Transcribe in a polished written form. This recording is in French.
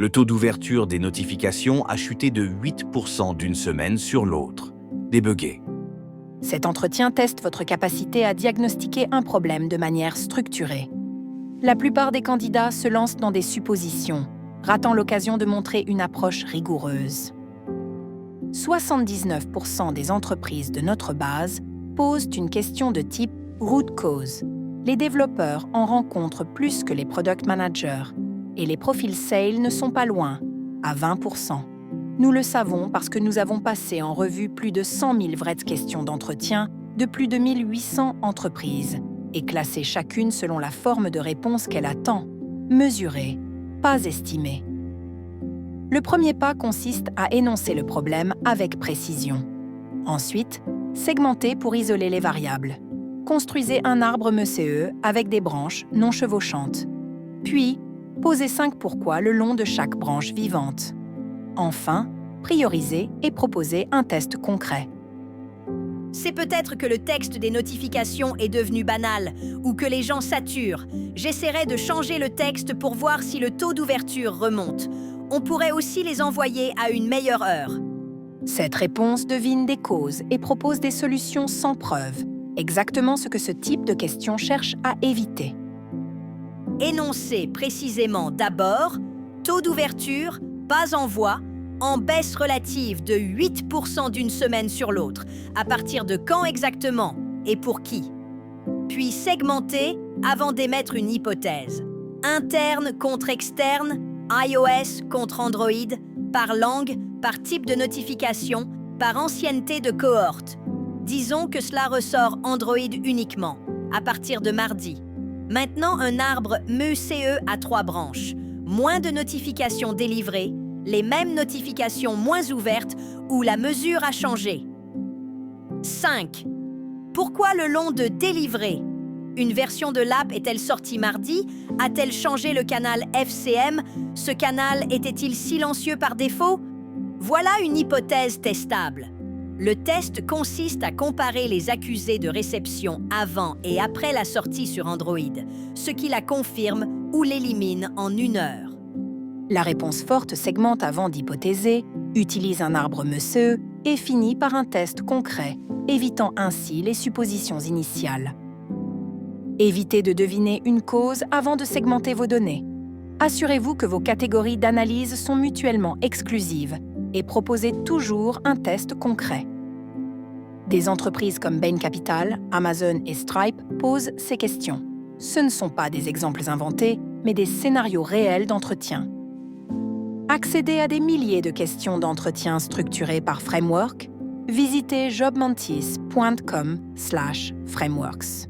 Le taux d'ouverture des notifications a chuté de 8% d'une semaine sur l'autre. Débugué. Cet entretien teste votre capacité à diagnostiquer un problème de manière structurée. La plupart des candidats se lancent dans des suppositions, ratant l'occasion de montrer une approche rigoureuse. 79% des entreprises de notre base posent une question de type root cause. Les développeurs en rencontrent plus que les product managers et les profils sales ne sont pas loin, à 20%. Nous le savons parce que nous avons passé en revue plus de 100 000 vraies questions d'entretien de plus de 1800 entreprises et classé chacune selon la forme de réponse qu'elle attend, mesurée, pas estimée. Le premier pas consiste à énoncer le problème avec précision. Ensuite, segmenter pour isoler les variables. Construisez un arbre MCE avec des branches non chevauchantes. Puis, posez 5 pourquoi le long de chaque branche vivante. Enfin, priorisez et proposez un test concret. C'est peut-être que le texte des notifications est devenu banal ou que les gens saturent. J'essaierai de changer le texte pour voir si le taux d'ouverture remonte. On pourrait aussi les envoyer à une meilleure heure. Cette réponse devine des causes et propose des solutions sans preuve, exactement ce que ce type de question cherche à éviter. Énoncez précisément d'abord, taux d'ouverture, pas en voie, en baisse relative de 8% d'une semaine sur l'autre. À partir de quand exactement et pour qui? Puis segmentez avant d'émettre une hypothèse. Interne contre externe, iOS contre Android, par langue, par type de notification, par ancienneté de cohorte. Disons que cela ressort Android uniquement, à partir de mardi. Maintenant, un arbre MCE à 3 branches. Moins de notifications délivrées, les mêmes notifications moins ouvertes ou la mesure a changé. 5. Pourquoi le long de délivrer? Une version de l'app est-elle sortie mardi? A-t-elle changé le canal FCM? Ce canal était-il silencieux par défaut? Voilà une hypothèse testable. Le test consiste à comparer les accusés de réception avant et après la sortie sur Android, ce qui la confirme ou l'élimine en 1 heure. La réponse forte segmente avant d'hypothéser, utilise un arbre MCE et finit par un test concret, évitant ainsi les suppositions initiales. Évitez de deviner une cause avant de segmenter vos données. Assurez-vous que vos catégories d'analyse sont mutuellement exclusives et proposez toujours un test concret. Des entreprises comme Bain Capital, Amazon et Stripe posent ces questions. Ce ne sont pas des exemples inventés, mais des scénarios réels d'entretien. Accédez à des milliers de questions d'entretien structurées par framework. Visitez jobmantis.com/frameworks.